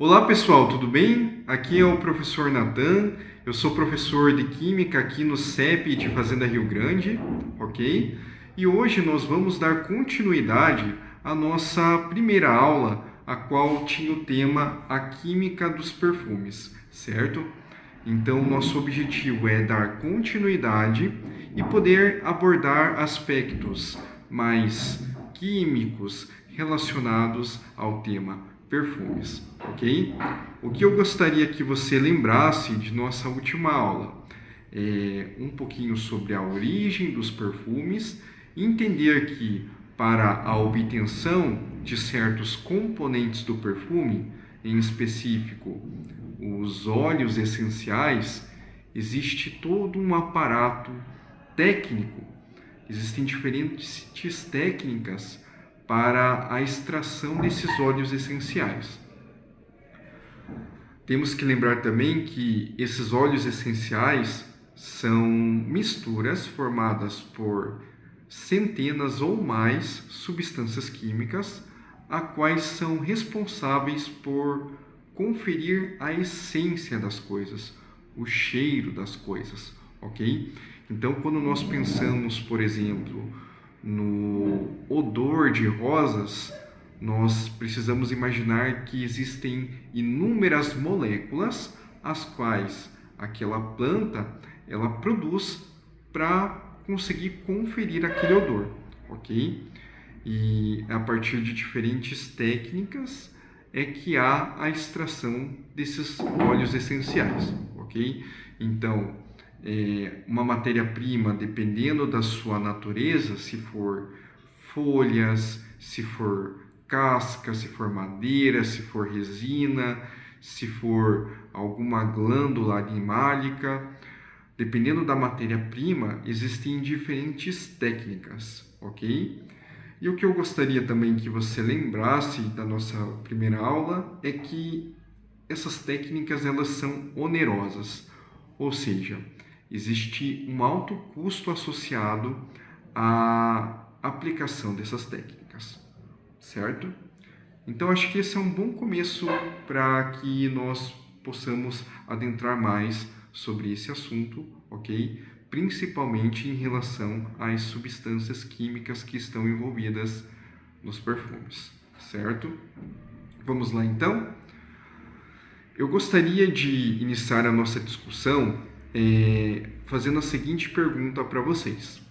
Olá pessoal, tudo bem? Aqui é o professor Natan, eu sou professor de Química aqui no CEP de Fazenda Rio Grande, ok? E hoje nós vamos dar continuidade à nossa primeira aula, a qual tinha o tema A Química dos Perfumes, certo? Então, nosso objetivo é dar continuidade e poder abordar aspectos mais químicos relacionados ao tema perfumes, ok? O que eu gostaria que você lembrasse de nossa última aula é um pouquinho sobre a origem dos perfumes, entender que para a obtenção de certos componentes do perfume, em específico os óleos essenciais, existe todo um aparato técnico. Existem diferentes técnicas para a extração desses óleos essenciais. Temos que lembrar também que esses óleos essenciais são misturas formadas por centenas ou mais substâncias químicas, a quais são responsáveis por conferir a essência das coisas, o cheiro das coisas, ok? Então, quando nós pensamos, por exemplo, no odor de rosas, nós precisamos imaginar que existem inúmeras moléculas as quais aquela planta ela produz para conseguir conferir aquele odor, ok? E a partir de diferentes técnicas é que há a extração desses óleos essenciais, ok? Então, uma matéria-prima, dependendo da sua natureza, se for folhas, se for casca, se for madeira, se for resina, se for alguma glândula animálica, dependendo da matéria-prima, existem diferentes técnicas, ok? E o que eu gostaria também que você lembrasse da nossa primeira aula é que essas técnicas elas são onerosas, ou seja, existe um alto custo associado à aplicação dessas técnicas, certo? Então acho que esse é um bom começo para que nós possamos adentrar mais sobre esse assunto, ok? Principalmente em relação às substâncias químicas que estão envolvidas nos perfumes, certo? Vamos lá então? Eu gostaria de iniciar a nossa discussão fazendo a seguinte pergunta para vocês.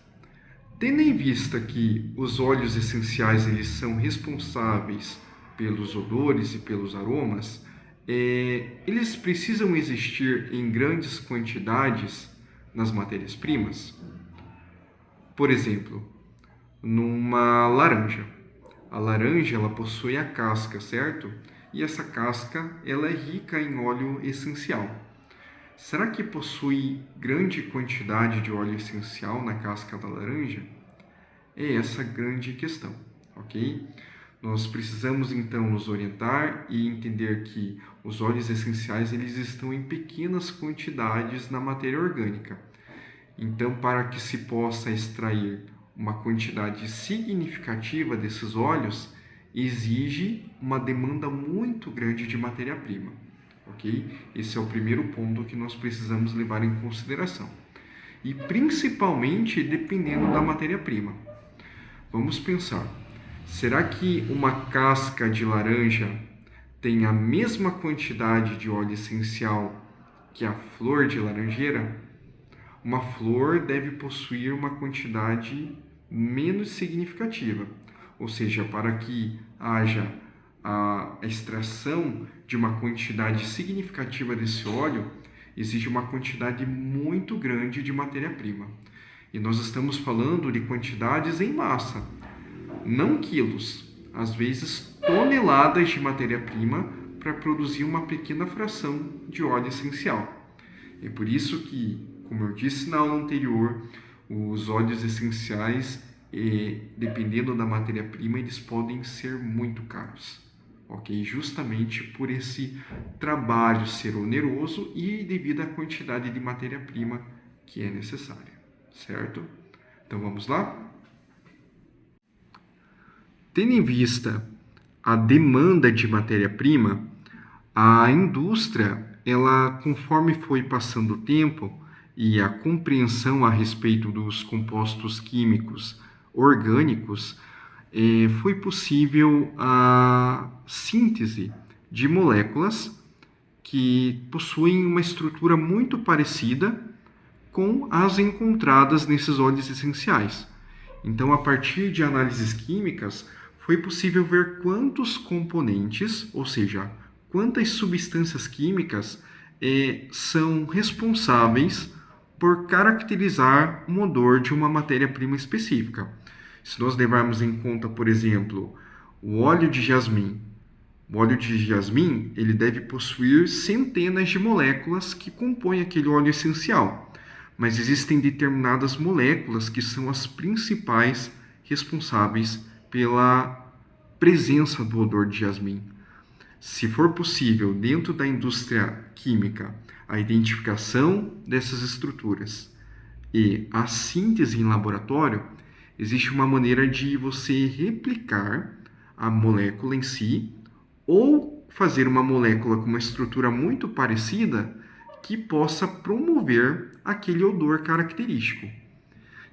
Tendo em vista que os óleos essenciais eles são responsáveis pelos odores e pelos aromas, eles precisam existir em grandes quantidades nas matérias-primas? Por exemplo, numa laranja. A laranja ela possui a casca, certo? E essa casca ela é rica em óleo essencial. Será que possui grande quantidade de óleo essencial na casca da laranja? É essa grande questão, ok? Nós precisamos então nos orientar e entender que os óleos essenciais eles estão em pequenas quantidades na matéria orgânica. Então, para que se possa extrair uma quantidade significativa desses óleos, exige uma demanda muito grande de matéria-prima, ok? Esse é o primeiro ponto que nós precisamos levar em consideração. E principalmente dependendo da matéria-prima. Vamos pensar, será que uma casca de laranja tem a mesma quantidade de óleo essencial que a flor de laranjeira? Uma flor deve possuir uma quantidade menos significativa, ou seja, para que haja a extração de uma quantidade significativa desse óleo, exige uma quantidade muito grande de matéria-prima. E nós estamos falando de quantidades em massa, não quilos, às vezes toneladas de matéria-prima para produzir uma pequena fração de óleo essencial. É por isso que, como eu disse na aula anterior, os óleos essenciais, dependendo da matéria-prima, eles podem ser muito caros, ok? Justamente por esse trabalho ser oneroso e devido à quantidade de matéria-prima que é necessária, certo? Então vamos lá? Tendo em vista a demanda de matéria-prima, A indústria, ela, conforme foi passando o tempo e a compreensão a respeito dos compostos químicos orgânicos, foi possível a síntese de moléculas que possuem uma estrutura muito parecida com as encontradas nesses óleos essenciais. Então, a partir de análises químicas, foi possível ver quantos componentes, ou seja, quantas substâncias químicas são responsáveis por caracterizar o odor de uma matéria-prima específica. Se nós levarmos em conta, por exemplo, o óleo de jasmim, o óleo de jasmim ele deve possuir centenas de moléculas que compõem aquele óleo essencial, mas existem determinadas moléculas que são as principais responsáveis pela presença do odor de jasmim. Se for possível, dentro da indústria química, a identificação dessas estruturas e a síntese em laboratório, existe uma maneira de você replicar a molécula em si ou fazer uma molécula com uma estrutura muito parecida que possa promover aquele odor característico.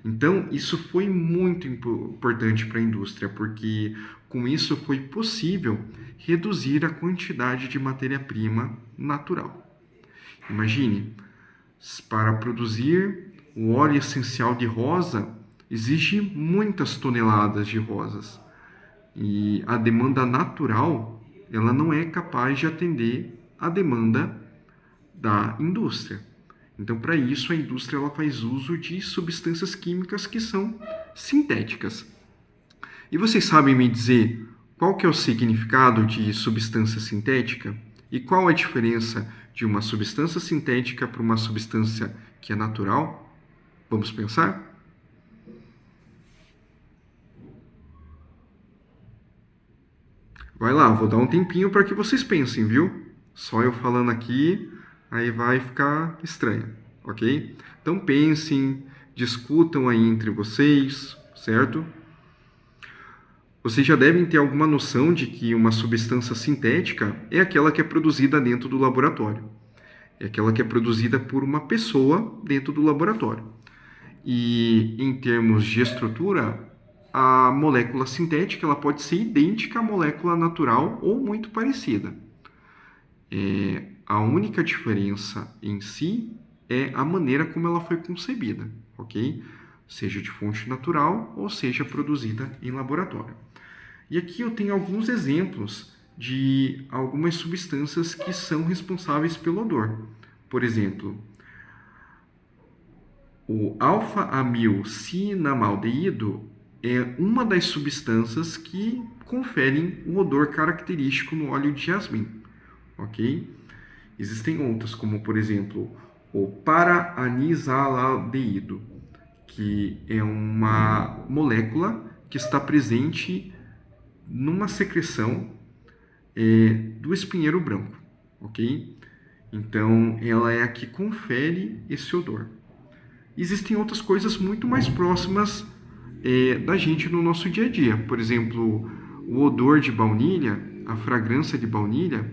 Então, isso foi muito importante para a indústria, porque com isso foi possível reduzir a quantidade de matéria-prima natural. Imagine, para produzir o óleo essencial de rosa, exige muitas toneladas de rosas. E a demanda natural, ela não é capaz de atender a demanda da indústria. Então, para isso, a indústria ela faz uso de substâncias químicas que são sintéticas. E vocês sabem me dizer qual que é o significado de substância sintética? E qual a diferença de uma substância sintética para uma substância que é natural? Vamos pensar? Vai lá, vou dar um tempinho para que vocês pensem, viu? Só eu falando aqui, aí vai ficar estranho, ok? Então pensem, discutam aí entre vocês, certo? Vocês já devem ter alguma noção de que uma substância sintética é aquela que é produzida dentro do laboratório. É aquela que é produzida por uma pessoa dentro do laboratório. E em termos de estrutura, a molécula sintética ela pode ser idêntica à molécula natural ou muito parecida. A única diferença em si é a maneira como ela foi concebida, ok? Seja de fonte natural ou seja produzida em laboratório. E aqui eu tenho alguns exemplos de algumas substâncias que são responsáveis pelo odor. Por exemplo, o alfa-amilcinamaldeído é uma das substâncias que conferem um odor característico no óleo de jasmim, ok? Existem outras, como por exemplo o para-anisaldeído, que é uma molécula que está presente numa secreção do espinheiro branco, ok? Então, ela é a que confere esse odor. Existem outras coisas muito mais próximas da gente no nosso dia a dia. Por exemplo, o odor de baunilha, a fragrância de baunilha,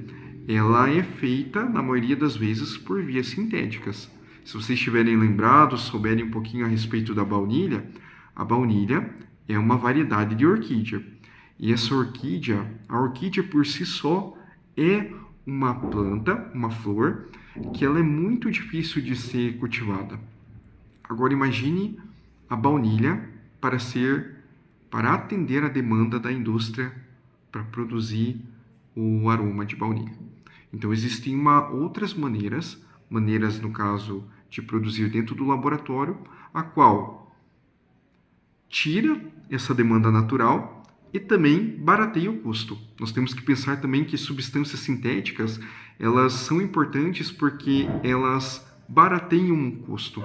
ela é feita, na maioria das vezes, por vias sintéticas. Se vocês estiverem lembrados, souberem um pouquinho a respeito da baunilha, a baunilha é uma variedade de orquídea. E essa orquídea, a orquídea por si só é uma planta, uma flor, que ela é muito difícil de ser cultivada. Agora imagine a baunilha para atender a demanda da indústria para produzir o aroma de baunilha. Então existem outras maneiras no caso de produzir dentro do laboratório, a qual tira essa demanda natural e também barateia o custo. Nós temos que pensar também que substâncias sintéticas, elas são importantes porque elas barateiam o custo.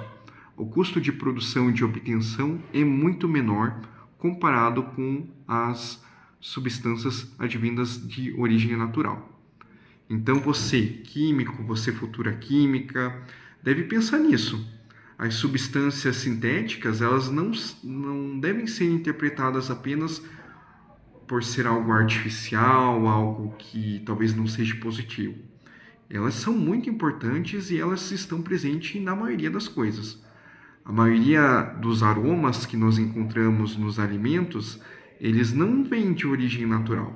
O custo de produção e de obtenção é muito menor comparado com as substâncias advindas de origem natural. Então você, químico, você futura química, deve pensar nisso. As substâncias sintéticas, elas não devem ser interpretadas apenas por ser algo artificial, algo que talvez não seja positivo. Elas são muito importantes e elas estão presentes na maioria das coisas. A maioria dos aromas que nós encontramos nos alimentos, eles não vêm de origem natural.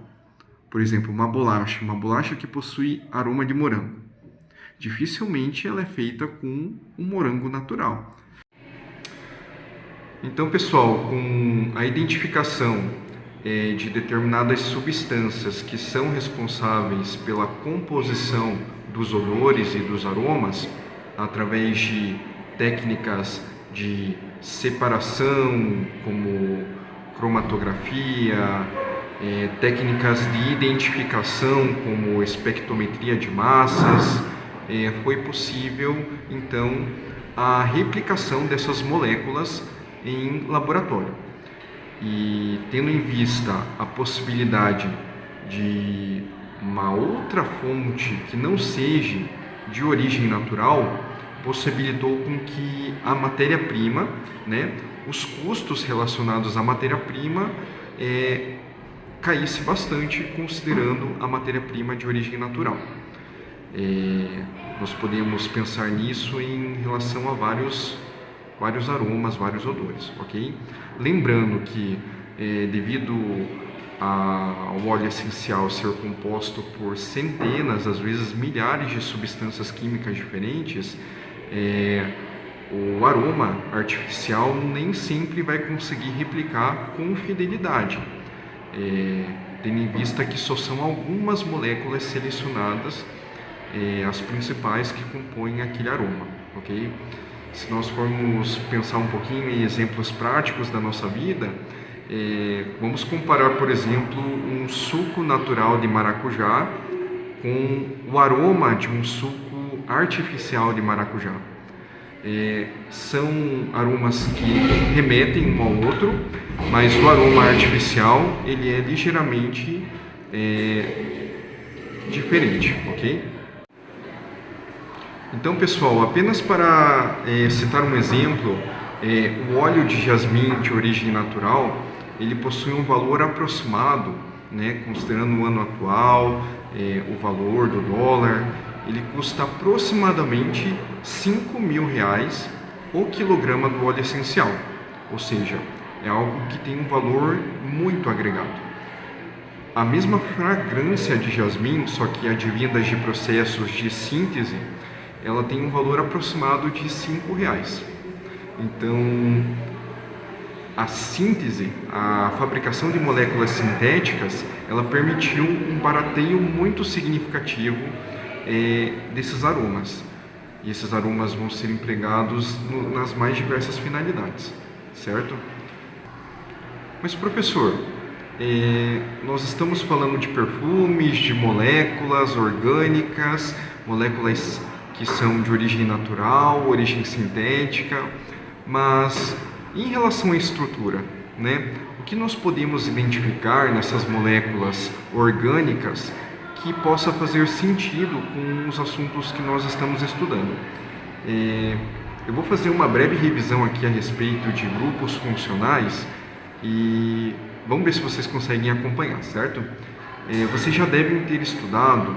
Por exemplo, uma bolacha que possui aroma de morango. Dificilmente ela é feita com um morango natural. Então, pessoal, com a identificação de determinadas substâncias que são responsáveis pela composição dos odores e dos aromas, através de técnicas de separação, como cromatografia, técnicas de identificação, como espectrometria de massas, foi possível, então, a replicação dessas moléculas em laboratório. E tendo em vista a possibilidade de uma outra fonte que não seja de origem natural, possibilitou com que a matéria-prima, os custos relacionados à matéria-prima caísse bastante, considerando a matéria-prima de origem natural. Nós podemos pensar nisso em relação a vários aromas, vários odores, ok? Lembrando que devido ao óleo essencial ser composto por centenas, às vezes milhares de substâncias químicas diferentes, o aroma artificial nem sempre vai conseguir replicar com fidelidade, tendo em vista que só são algumas moléculas selecionadas, as principais que compõem aquele aroma, ok? Se nós formos pensar um pouquinho em exemplos práticos da nossa vida, vamos comparar, por exemplo, um suco natural de maracujá com o aroma de um suco artificial de maracujá. São aromas que remetem um ao outro, mas o aroma artificial ele é ligeiramente diferente, ok? Então, pessoal, apenas para citar um exemplo, o óleo de jasmim de origem natural, ele possui um valor aproximado, considerando o ano atual, o valor do dólar, ele custa aproximadamente R$5.000 o quilograma do óleo essencial, ou seja, é algo que tem um valor muito agregado. A mesma fragrância de jasmim, só que advindas de processos de síntese, ela tem um valor aproximado de R$5. Então, a síntese, a fabricação de moléculas sintéticas, ela permitiu um barateio muito significativo desses aromas. E esses aromas vão ser empregados nas mais diversas finalidades, certo? Mas, professor, nós estamos falando de perfumes, de moléculas orgânicas, moléculas que são de origem natural, origem sintética, mas em relação à estrutura, o que nós podemos identificar nessas moléculas orgânicas que possa fazer sentido com os assuntos que nós estamos estudando? Eu vou fazer uma breve revisão aqui a respeito de grupos funcionais e vamos ver se vocês conseguem acompanhar, certo? Vocês já devem ter estudado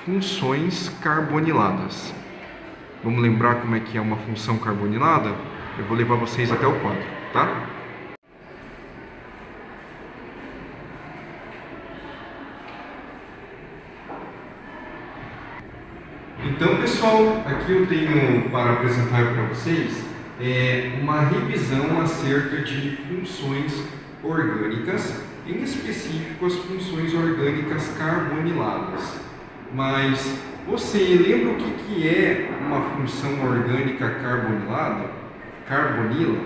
funções carboniladas. Vamos lembrar como é que é uma função carbonilada? Eu vou levar vocês até o quadro, tá? Então, pessoal, aqui eu tenho para apresentar para vocês uma revisão acerca de funções orgânicas, em específico as funções orgânicas carboniladas. Mas você lembra o que é uma função orgânica carbonilada? Carbonila?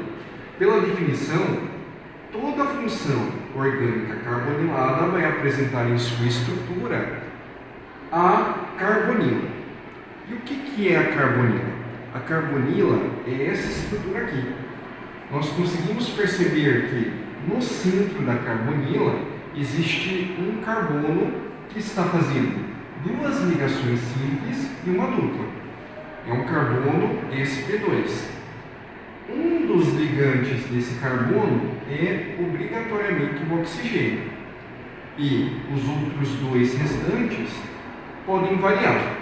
Pela definição, toda função orgânica carbonilada vai apresentar em sua estrutura a carbonila. E o que é a carbonila? A carbonila é essa estrutura aqui. Nós conseguimos perceber que no centro da carbonila existe um carbono que está fazendo duas ligações simples e uma dupla. É um carbono sp2. Um dos ligantes desse carbono é obrigatoriamente o oxigênio. E os outros dois restantes podem variar.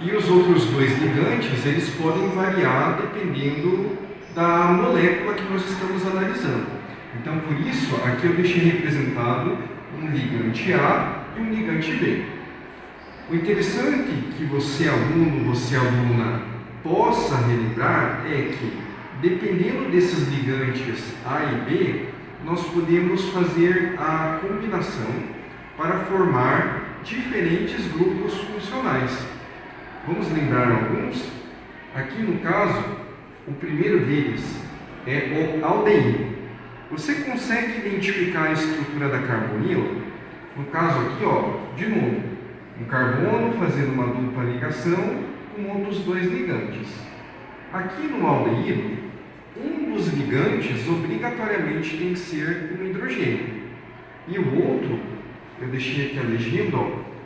E os outros dois ligantes, eles podem variar dependendo da molécula que nós estamos analisando. Então, por isso, aqui eu deixei representado um ligante A e um ligante B. O interessante que você, aluno, você, aluna, possa relembrar é que, dependendo desses ligantes A e B, nós podemos fazer a combinação para formar diferentes grupos funcionais. Vamos lembrar alguns? Aqui no caso, o primeiro deles é o aldeído. Você consegue identificar a estrutura da carbonila? No caso aqui, de novo, um carbono fazendo uma dupla ligação com outros dois ligantes. Aqui no aldeído, um dos ligantes obrigatoriamente tem que ser um hidrogênio. E o outro, eu deixei aqui a legenda,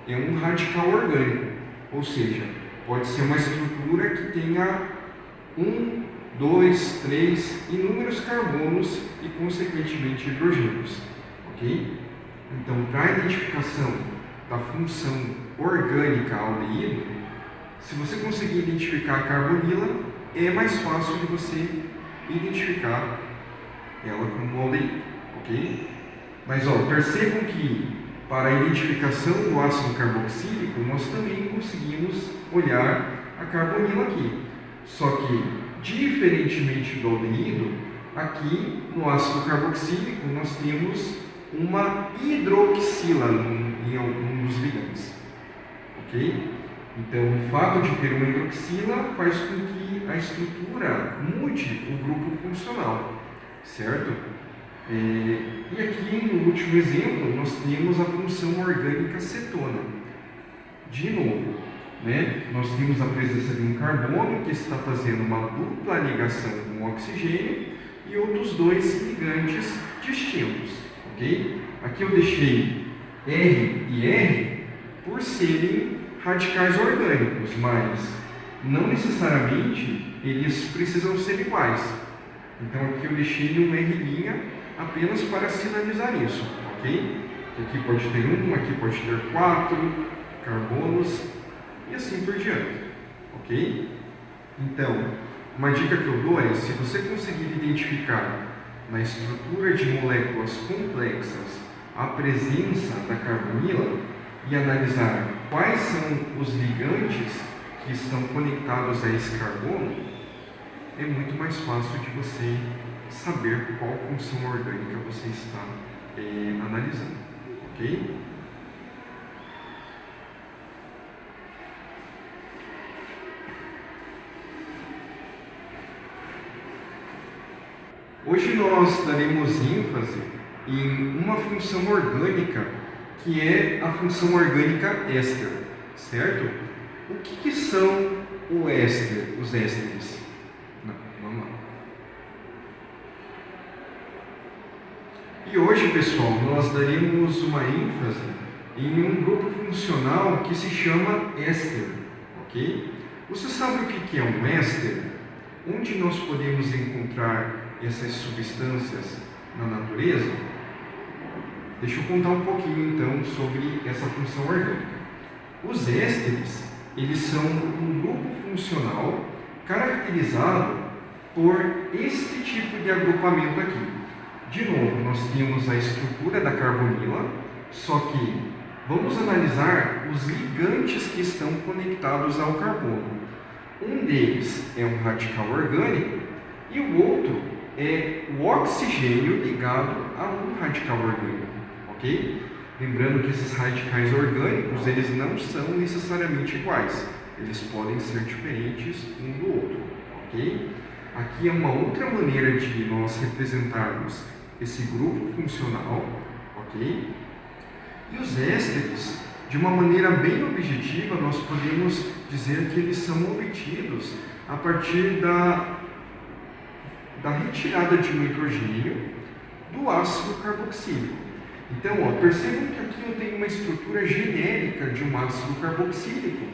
é um radical orgânico. Ou seja, pode ser uma estrutura que tenha 1, 2, 3, inúmeros carbonos e, consequentemente, hidrogênios. Ok? Então, para a identificação da função orgânica aldeído, se você conseguir identificar a carbonila, é mais fácil de você identificar ela como aldeído. Ok? Mas, percebam que para a identificação do ácido carboxílico, nós também conseguimos olhar a carbonila aqui. Só que, diferentemente do aldeído, aqui no ácido carboxílico nós temos uma hidroxila em algum dos ligantes. Ok? Então, o fato de ter uma hidroxila faz com que a estrutura mude o grupo funcional, certo? E aqui, no último exemplo, nós temos a função orgânica cetona. De novo, nós temos a presença de um carbono que está fazendo uma dupla ligação com o oxigênio e outros dois ligantes distintos. Ok? Aqui eu deixei R e R por serem radicais orgânicos, mas não necessariamente eles precisam ser iguais. Então aqui eu deixei um R' apenas para sinalizar isso, ok? Aqui pode ter 1, aqui pode ter 4 carbonos e assim por diante, ok? Então, uma dica que eu dou é, se você conseguir identificar na estrutura de moléculas complexas a presença da carbonila e analisar quais são os ligantes que estão conectados a esse carbono, é muito mais fácil de você saber qual função orgânica você está analisando, ok? Hoje nós daremos ênfase em uma função orgânica que é a função orgânica éster, certo? O que são os ésteres? Vamos lá. E hoje, pessoal, nós daremos uma ênfase em um grupo funcional que se chama éster, ok? Você sabe o que é um éster? Onde nós podemos encontrar essas substâncias na natureza? Deixa eu contar um pouquinho, então, sobre essa função orgânica. Os ésteres, eles são um grupo funcional caracterizado por este tipo de agrupamento aqui. De novo, nós temos a estrutura da carbonila, só que vamos analisar os ligantes que estão conectados ao carbono. Um deles é um radical orgânico e o outro é o oxigênio ligado a um radical orgânico, ok? Lembrando que esses radicais orgânicos, eles não são necessariamente iguais, eles podem ser diferentes um do outro, ok? Aqui é uma outra maneira de nós representarmos esse grupo funcional, ok? E os ésteres, de uma maneira bem objetiva, nós podemos dizer que eles são obtidos a partir da retirada de um hidrogênio do ácido carboxílico. Então, percebam que aqui eu tenho uma estrutura genérica de um ácido carboxílico,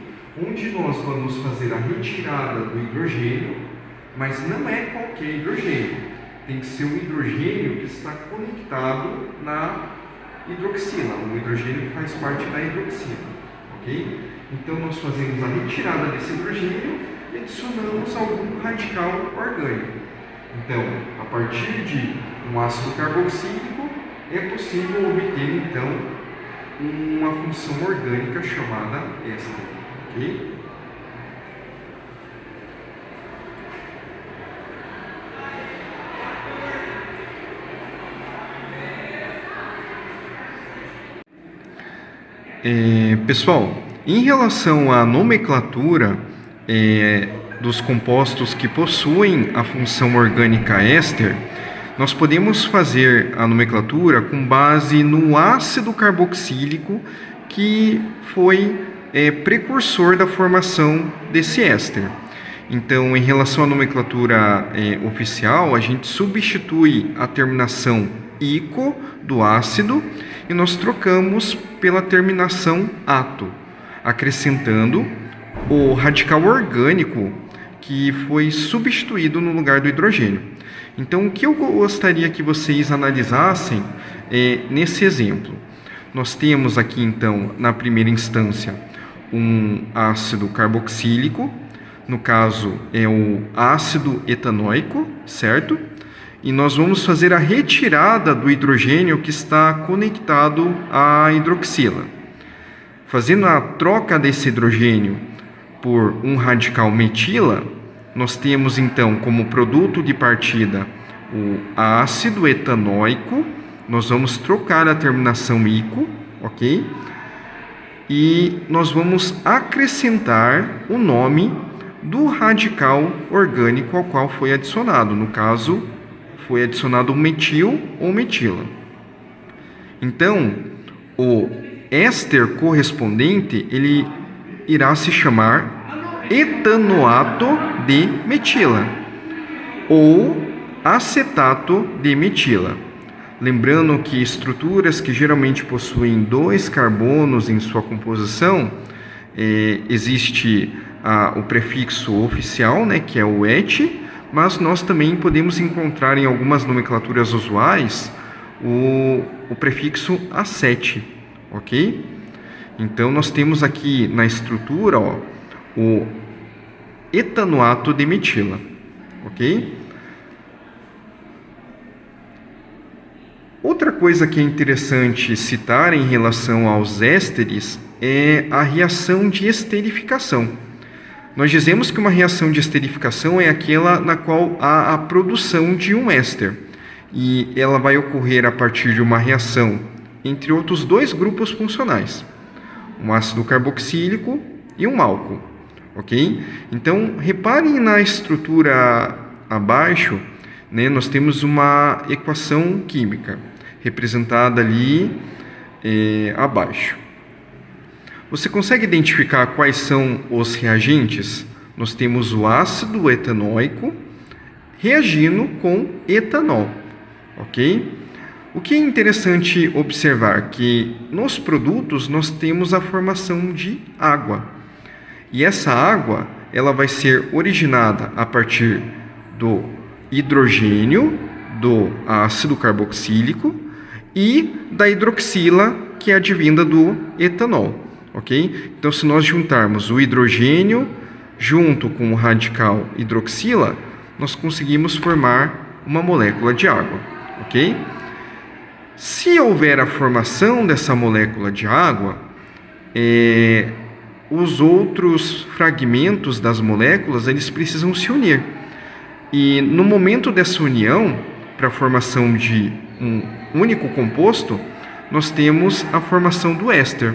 onde nós vamos fazer a retirada do hidrogênio, mas não é qualquer hidrogênio. Tem que ser um hidrogênio que está conectado na hidroxila. O hidrogênio faz parte da hidroxila, ok? Então nós fazemos a retirada desse hidrogênio e adicionamos algum radical orgânico. Então, a partir de um ácido carboxílico, é possível obter então uma função orgânica chamada éster, ok? Pessoal, em relação à nomenclatura dos compostos que possuem a função orgânica éster, nós podemos fazer a nomenclatura com base no ácido carboxílico que foi precursor da formação desse éster. Então, em relação à nomenclatura oficial, a gente substitui a terminação ico do ácido e nós trocamos pela terminação ato, acrescentando o radical orgânico que foi substituído no lugar do hidrogênio. Então, o que eu gostaria que vocês analisassem nesse exemplo? Nós temos aqui, então, na primeira instância, um ácido carboxílico, no caso é o ácido etanóico, certo? E nós vamos fazer a retirada do hidrogênio que está conectado à hidroxila. Fazendo a troca desse hidrogênio por um radical metila, nós temos então como produto de partida o ácido etanóico. Nós vamos trocar a terminação ico, ok? E nós vamos acrescentar o nome do radical orgânico ao qual foi adicionado. No caso, foi adicionado metil ou metila. Então, o éster correspondente, ele irá se chamar etanoato de metila ou acetato de metila. Lembrando que estruturas que geralmente possuem 2 carbonos em sua composição, existe o prefixo oficial, né, que é o et, mas nós também podemos encontrar em algumas nomenclaturas usuais o prefixo acete, ok? Então, nós temos aqui na estrutura o etanoato de metila, ok? Outra coisa que é interessante citar em relação aos ésteres é a reação de esterificação. Nós dizemos que uma reação de esterificação é aquela na qual há a produção de um éster, e ela vai ocorrer a partir de uma reação entre outros 2 grupos funcionais, um ácido carboxílico e um álcool, ok? Então, reparem na estrutura abaixo, né, nós temos uma equação química representada ali abaixo. Você consegue identificar quais são os reagentes? Nós temos o ácido etanóico reagindo com etanol, ok? O que é interessante observar que nos produtos nós temos a formação de água. E essa água, ela vai ser originada a partir do hidrogênio, do ácido carboxílico e da hidroxila, que é advinda do etanol. Ok? Então, se nós juntarmos o hidrogênio junto com o radical hidroxila, nós conseguimos formar uma molécula de água. Ok? Se houver a formação dessa molécula de água, os outros fragmentos das moléculas eles precisam se unir. E no momento dessa união, para a formação de um único composto, nós temos a formação do éster.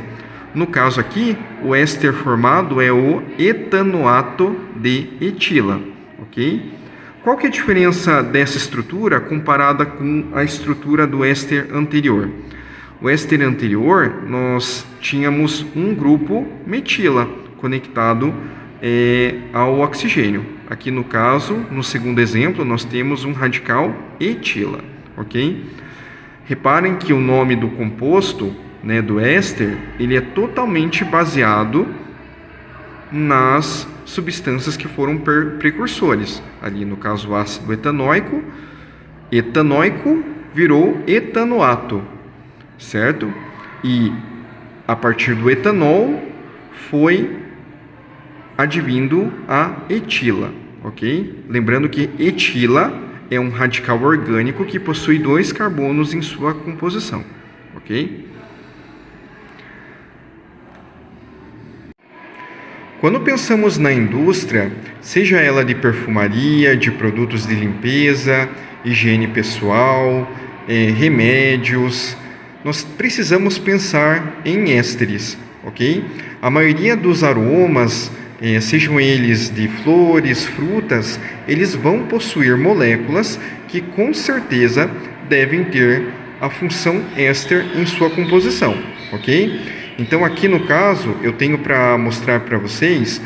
No caso aqui, o éster formado é o etanoato de etila, ok? Qual que é a diferença dessa estrutura comparada com a estrutura do éster anterior? O éster anterior, nós tínhamos um grupo metila conectado ao oxigênio. Aqui no caso, no segundo exemplo, nós temos um radical etila, ok? Reparem que o nome do composto, né, do éster, ele é totalmente baseado nas substâncias que foram precursores. Ali no caso o ácido etanóico virou etanoato. certo? E a partir do etanol foi advindo a etila, ok? Lembrando que etila é um radical orgânico que possui 2 carbonos em sua composição, ok? Quando pensamos na indústria, seja ela de perfumaria, de produtos de limpeza, higiene pessoal, remédios, nós precisamos pensar em ésteres, ok? A maioria dos aromas, sejam eles de flores, frutas, eles vão possuir moléculas que com certeza devem ter a função éster em sua composição, ok? Então aqui no caso eu tenho para mostrar para vocês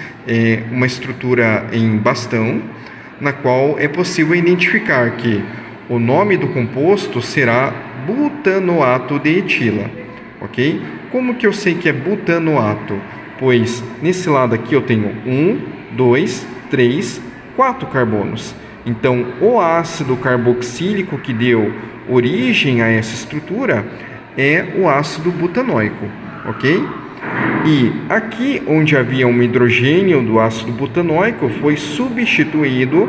uma estrutura em bastão, na qual é possível identificar que o nome do composto será butanoato de etila, ok? Como que eu sei que é butanoato? Pois nesse lado aqui eu tenho 1, 2, 3, 4 carbonos. Então o ácido carboxílico que deu origem a essa estrutura é o ácido butanóico, ok? E aqui onde havia um hidrogênio do ácido butanóico foi substituído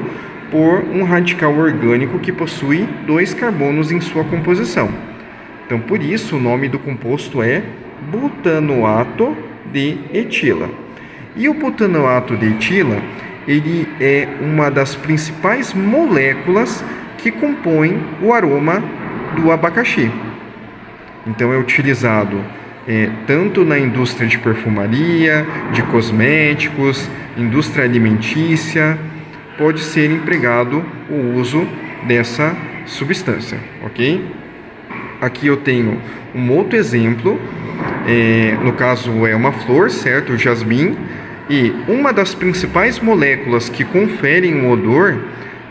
por um radical orgânico que possui 2 carbonos em sua composição. Então, por isso, o nome do composto é butanoato de etila. E o butanoato de etila, ele é uma das principais moléculas que compõem o aroma do abacaxi. Então, é utilizado tanto na indústria de perfumaria, de cosméticos, indústria alimentícia, pode ser empregado o uso dessa substância, ok? Aqui eu tenho um outro exemplo, no caso é uma flor, certo? O jasmim, e uma das principais moléculas que conferem o odor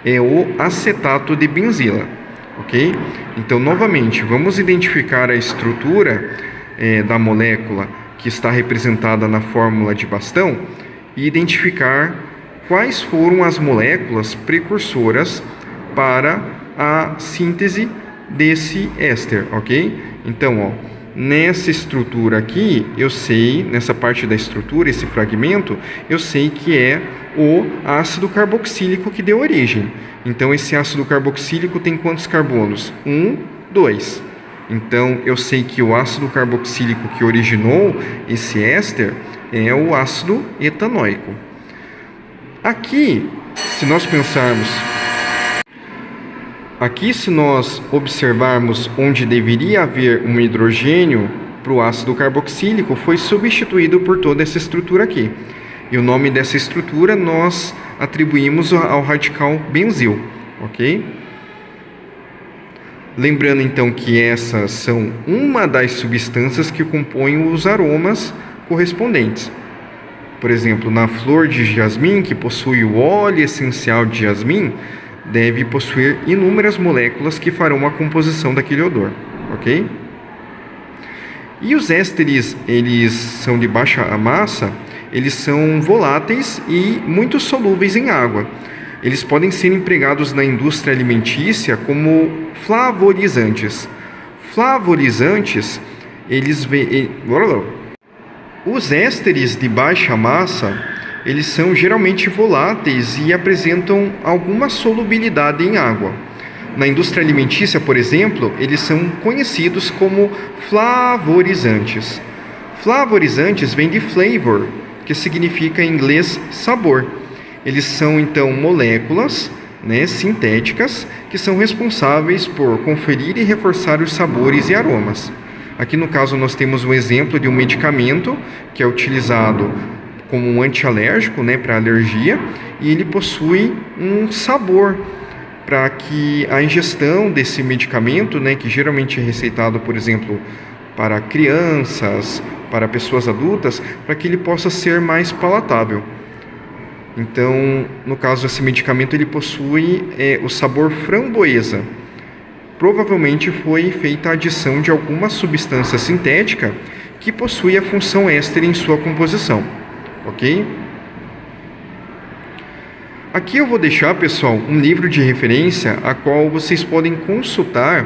é o acetato de benzila, ok? Então, novamente, vamos identificar a estrutura da molécula que está representada na fórmula de bastão e identificar quais foram as moléculas precursoras para a síntese desse éster, ok? Então, nessa estrutura aqui, eu sei, nessa parte da estrutura, esse fragmento, eu sei que é o ácido carboxílico que deu origem. Então, esse ácido carboxílico tem quantos carbonos? 1, 2. Então, eu sei que o ácido carboxílico que originou esse éster é o ácido etanóico. Aqui, se nós observarmos onde deveria haver um hidrogênio para o ácido carboxílico, foi substituído por toda essa estrutura aqui. E o nome dessa estrutura nós atribuímos ao radical benzil, ok? Lembrando então que essas são uma das substâncias que compõem os aromas correspondentes. Por exemplo, na flor de jasmim, que possui o óleo essencial de jasmim, deve possuir inúmeras moléculas que farão a composição daquele odor, ok? E os ésteres, eles são de baixa massa, eles são voláteis e muito solúveis em água. Eles podem ser empregados na indústria alimentícia como flavorizantes. Flavorizantes, os ésteres de baixa massa, eles são geralmente voláteis e apresentam alguma solubilidade em água. Na indústria alimentícia, por exemplo, eles são conhecidos como flavorizantes. Flavorizantes vem de flavor, que significa em inglês sabor. Eles são então moléculas, sintéticas, que são responsáveis por conferir e reforçar os sabores e aromas. Aqui no caso nós temos um exemplo de um medicamento que é utilizado como um antialérgico, para alergia, e ele possui um sabor para que a ingestão desse medicamento, que geralmente é receitado, por exemplo, para crianças, para pessoas adultas, para que ele possa ser mais palatável. Então, no caso, esse medicamento ele possui o sabor framboesa. Provavelmente foi feita a adição de alguma substância sintética que possui a função éster em sua composição, ok? Aqui eu vou deixar, pessoal, um livro de referência a qual vocês podem consultar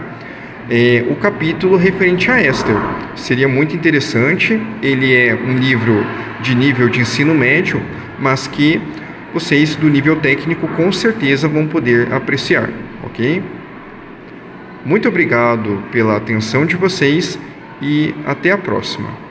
o capítulo referente a Esther. Seria muito interessante. Ele é um livro de nível de ensino médio, mas que vocês do nível técnico com certeza vão poder apreciar, ok? Muito obrigado pela atenção de vocês e até a próxima.